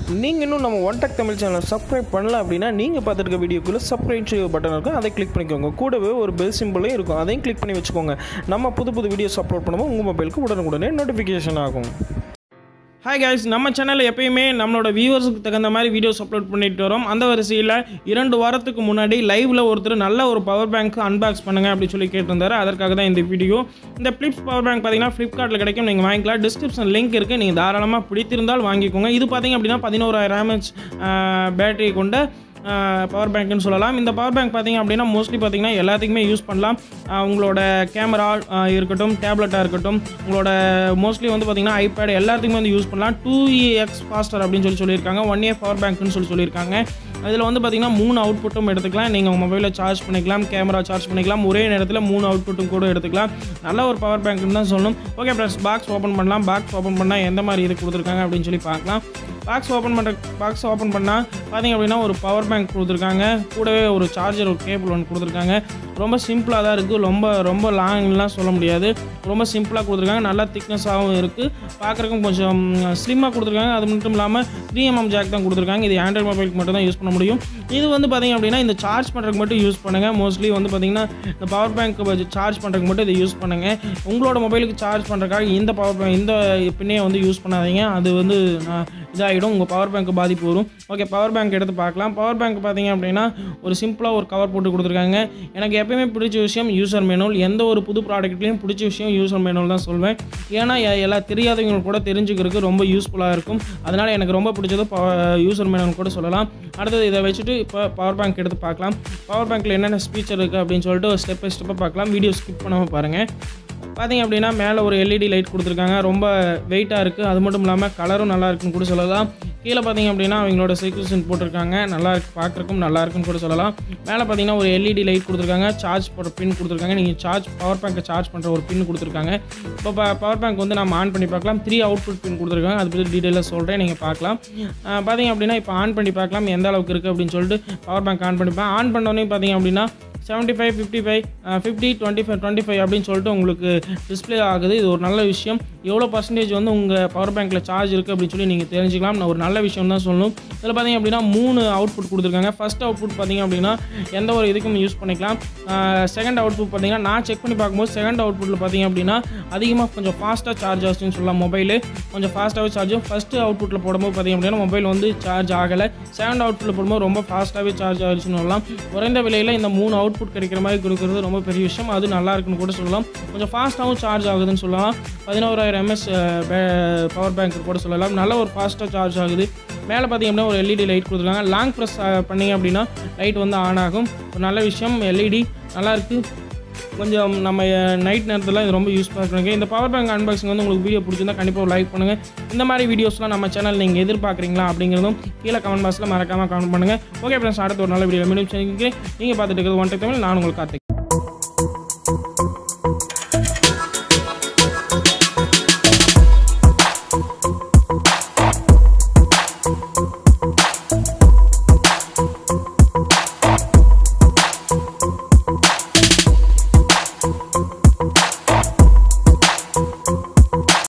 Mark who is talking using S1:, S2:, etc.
S1: நீங்கள் இன்னும் நம்ம ஒன் டெக் தமிழ் சேனலை சப்ஸ்கிரைப் பண்ணல அப்படின்னா நீங்கள் பார்த்துருக்க வீடியோக்குள்ளே சப்ஸ்கிரைப் பட்டன் இருக்கும், அதை கிளிக் பண்ணிக்கோங்க. கூடவே ஒரு பெல் சிம்பிளும் இருக்கும், அதையும் கிளிக் பண்ணி வச்சுக்கோங்க. நம்ம புது வீடியோஸ் அப்லோட் பண்ணும்போது உங்கள் மொபைலுக்கு உடனுக்குடனே நோட்டிஃபிகேஷன் ஆகும்.
S2: ஹாய் கைஸ், நம்ம சேனலில் எப்பயுமே நம்மளோட வியூவர்ஸுக்கு தகுந்த மாதிரி வீடியோஸ் அப்லோட் பண்ணிட்டு வரோம். அந்த வரிசையில் 2 வாரத்துக்கு முன்னாடி லைவில் ஒருத்தர் நல்ல ஒரு பவர் பேங்க் அன்பாக்ஸ் பண்ணுங்கள் அப்படின்னு சொல்லி கேட்டிருந்தாரு. அதற்காக தான் இந்த வீடியோ. இந்த ஃப்ளிப்ஸ் பவர் பேங்க் பார்த்தீங்கன்னா ஃப்ளிப்கார்ட்டில் கிடைக்கும், நீங்கள் வாங்கிக்கலாம். டிஸ்கிரிப்ஷன் லிங்க் இருக்குது, நீங்கள் தாராளமாக பிடித்திருந்தால் வாங்கிக்கோங்க. இது பார்த்தீங்க அப்படின்னா 11000 mAh பேட்டரி கொண்ட பவர் பேங்க்னு சொல்லலாம். இந்த பவர் பேங்க் பார்த்தீங்க அப்படின்னா மோஸ்ட்லி பார்த்தீங்கன்னா எல்லாத்துக்குமே யூஸ் பண்ணலாம். உங்களோட கேமரா இருக்கட்டும், டேப்லெட்டாக இருக்கட்டும், உங்களோட மோஸ்ட்லி வந்து பார்த்தீங்கன்னா ஐபேட் எல்லாத்துக்குமே வந்து யூஸ் பண்ணலாம். 2x ஃபாஸ்டர் அப்படின்னு சொல்லியிருக்காங்க. 1A பவர் பேங்க்னு சொல்லியிருக்காங்க. அதில் வந்து பார்த்தீங்கன்னா 3 அவுட்புட்டும் எடுத்துக்கலாம். நீங்கள் உங்கள் மொபைலில் சார்ஜ் பண்ணிக்கலாம், கேமரா சார்ஜ் பண்ணிக்கலாம், ஒரே நேரத்தில் 3 அவுட்புட்டும் கூட எடுத்துக்கலாம். நல்ல ஒரு பவர் பேங்க்னு தான் சொல்லணும். ஓகே ஃப்ரெண்ட்ஸ், பாக்ஸ் ஓப்பன் பண்ணலாம். பாக்ஸ் ஓப்பன் பண்ணால் எந்த மாதிரி இது கொடுத்துருக்காங்க அப்படின்னு சொல்லி பார்க்கலாம். பாக்ஸ் ஓப்பன் பண்ணால் பார்த்தீங்க அப்படின்னா ஒரு பவர் பேங்க் கொடுத்துருக்காங்க. கூடவே ஒரு சார்ஜர், ஒரு கேபிள் ஒன்று கொடுத்துருக்காங்க. ரொம்ப சிம்பிளாக தான் இருக்குது. ரொம்ப லாங்லாம் சொல்ல முடியாது. ரொம்ப சிம்பிளாக கொடுத்துருக்காங்க. நல்லா திக்னஸாகவும் இருக்குது. பார்க்குறக்கும் கொஞ்சம் ஸ்லிம்மாக கொடுத்துருக்காங்க. அது மட்டும் இல்லாமல் 3mm ஜாக் தான் கொடுத்துருக்காங்க. இது ஆண்ட்ராய்ட் மொபைலுக்கு மட்டும் தான் யூஸ் பண்ண முடியும். இது வந்து பார்த்தீங்க அப்படின்னா இந்த சார்ஜ் பண்ணுறதுக்கு மட்டும் யூஸ் பண்ணுங்கள். மோஸ்ட்லி வந்து பார்த்தீங்கன்னா இந்த பவர் பேங்க் சார்ஜ் பண்ணுறதுக்கு மட்டும் இதை யூஸ் பண்ணுங்கள். உங்களோட மொபைலுக்கு சார்ஜ் பண்ணுறதுக்காக இந்த பின்னையை வந்து யூஸ் பண்ணாதீங்க. அது வந்து இதாகிடும், உங்கள் பவர் பேங்க் பாதிப்பு வரும். ஓகே, பவர் பேங்க் எடுத்து பார்க்கலாம். பவர் பேங்க் பார்த்தீங்க அப்படின்னா ஒரு சிம்பிளாக ஒரு கவர் போட்டு கொடுத்துருக்காங்க. எனக்கு எப்பயுமே பிடிச்ச விஷயம் யூசர் மேனுவல். எந்த ஒரு புது ப்ராடக்ட்லேயும் பிடிச்ச விஷயம் யூசர் மேனுவல் தான் சொல்வேன். ஏன்னா எல்லா தெரியாதவங்க கூட தெரிஞ்சுக்கிறதுக்கு ரொம்ப யூஸ்ஃபுல்லாக இருக்கும். அதனால் எனக்கு ரொம்ப பிடிச்சது யூசர் மேனுவல் கூட சொல்லலாம். அடுத்தது இதை வச்சுட்டு இப்போ பவர் பேங்க் எடுத்து பார்க்கலாம். பவர் பேங்க்கில் என்னென்ன ஃபீச்சர் இருக்குது அப்படின்னு சொல்லிட்டு ஸ்டெப் பை ஸ்டெப்பாக பார்க்கலாம். வீடியோ ஸ்கிப் பண்ணாமல் பாருங்கள். பார்த்தீங்க அப்படின்னா மேலே ஒரு LED லைட் கொடுத்துருக்காங்க. ரொம்ப வெயிட்டாக இருக்குது. அது மட்டும் இல்லாமல் கலரும் நல்லா இருக்குன்னு கூட சொல்லலாம். கீழே பார்த்தீங்க அப்படின்னா அவங்களோட செக்யூரிட்டி போட்டிருக்காங்க. நல்லா இருக்கு, பார்க்குறக்கும் நல்லா இருக்குன்னு கூட சொல்லலாம். மேலே பார்த்தீங்கன்னா ஒரு LED லைட் கொடுத்துருக்காங்க. சார்ஜ் போடுற பின் கொடுத்துருக்காங்க. நீங்கள் பவர் பேங்கை சார்ஜ் பண்ணுற ஒரு பின் கொடுத்துருக்காங்க. இப்போ பவர் பேங்க் வந்து நம்ம ஆன் பண்ணி பார்க்கலாம். 3 அவுட்புட் பின் கொடுத்துருக்காங்க. அது பற்றி டீட்டெயிலாக சொல்கிறேன், நீங்கள் பார்க்கலாம். பார்த்தீங்க அப்படின்னா இப்போ ஆன் பண்ணி பார்க்கலாம் எந்த அளவுக்கு இருக்குது அப்படின்னு சொல்லிட்டு. பவர் பேங்க் ஆன் பண்ணிப்பேன். ஆன் பண்ணோன்னே பார்த்தீங்க அப்படின்னா 75, 55, 50, 25 அப்படின்னு சொல்லிட்டு உங்களுக்கு டிஸ்பிளே ஆகுது. இது ஒரு நல்ல விஷயம். எவ்வளோ பர்சன்டேஜ் வந்து உங்கள் பவர் பேங்க்கில் சார்ஜ் இருக்குது அப்படின்னு சொல்லி நீங்கள் தெரிஞ்சுக்கலாம். நான் ஒரு நல்ல விஷயம் தான் சொல்லணும். இதில் பார்த்தீங்க அப்படின்னா 3 அவுட்புட் கொடுத்துருக்காங்க. ஃபஸ்ட் அவுட்புட் பார்த்தீங்க அப்படின்னா எந்த ஒரு இதுக்கும் யூஸ் பண்ணிக்கலாம். செகண்ட் அவுட்புட் பார்த்தீங்கன்னா நான் செக் பண்ணி பார்க்கும்போது செகண்ட் அவுட்புட்டில் பார்த்தீங்க அப்படின்னா அதிகமாக கொஞ்சம் ஃபாஸ்ட்டாக சார்ஜ் ஆச்சுன்னு சொல்லலாம். மொபைலு கொஞ்சம் ஃபாஸ்ட்டாகவே சார்ஜும். ஃபஸ்ட்டு அவுட்புட்டில் போடும்போது பார்த்தீங்க அப்படின்னா மொபைல் வந்து சார்ஜ் ஆகலை. செகண்ட் அவுட்புட்டில் போடும்போது ரொம்ப ஃபாஸ்ட்டாகவே சார்ஜ் ஆகிடுச்சுன்னு சொல்லலாம். குறைந்த விலையில் இந்த 3 அவுட்புட் கிடைக்கிற மாதிரி கொடுக்குறது ரொம்ப பெரிய விஷயம். அது நல்லா இருக்குன்னு கூட சொல்லலாம். கொஞ்சம் ஃபாஸ்ட்டாகவும் சார்ஜ் ஆகுதுன்னு சொல்லலாம். 11000 mAh பவர் பேங்க் கூட சொல்லலாம். நல்ல ஒரு ஃபாஸ்ட்டாக சார்ஜ் ஆகுது. மேலே பார்த்தீங்க அப்படின்னா ஒரு LED லைட் கொடுத்துருக்காங்க. லாங் ப்ரெஸ் பண்ணிங்க அப்படின்னா லைட் வந்து ஆன் ஆகும். ஒரு நல்ல விஷயம். LED நல்லாயிருக்கு. கொஞ்சம் நம்ம நைட் நேரத்தில் இது ரொம்ப யூஸ்ஃபுல்லாக இருக்குங்க. இந்த பவர் பேங்க் அன்பாக்சிங் வந்து உங்களுக்கு வீடியோ பிடிச்சிருந்தா கண்டிப்பாக ஒரு லைக் பண்ணுங்கள். இந்த மாதிரி வீடியோஸ்லாம் நம்ம சேனல் நீங்கள் எதிர்பார்க்குறீங்களா அப்படிங்கிறதும் கீழே கமெண்ட் பாக்ஸில் மறக்காமல் கமெண்ட் பண்ணுங்கள். ஓகே ஃப்ரெண்ட்ஸ், அடுத்த ஒரு நல்ல வீடியோ மீண்டும் சந்திக்கிறேன். நீங்கள் பார்த்துட்டு இருக்கிறது ஒன் டெக் தமிழ். நான் உங்களுக்கு கார்த்திக்.